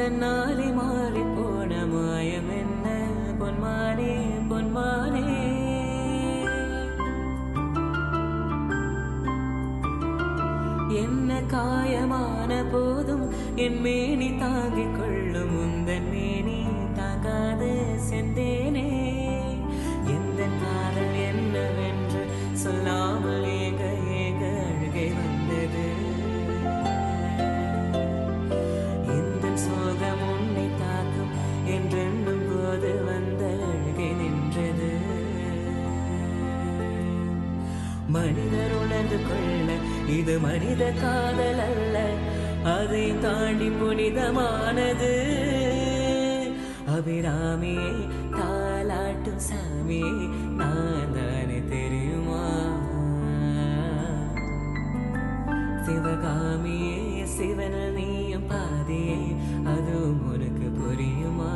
தன்னாலே மாறி போன மாயம் என்ன பொன்மானே பொன்மானே. என்ன காயமான போதும் என் மேனி தாங்கிக் கொள்ளும் உந்தன் மேனி தாங்காது செந்தேனே. எந்த காதல் என்னவென்று சொல்லாமல் ஏக ஏக அழுகை வந்தது. எந்த சோகம் உன்னை தாக்கும் என்றெண்ணும் போது வந்த அழுகை நின்றது. மனிதர் உணர்ந்து கொள்ள இது மனித காதல் அல்ல, அதை தாண்டி புனிதமானது. அபிராமியே தாலாட்டும் சாமியே நான் தானே தெரியுமா. சிவகாமியே சிவனில் நீயும் பாதியே அதுவும் உனக்கு புரியுமா.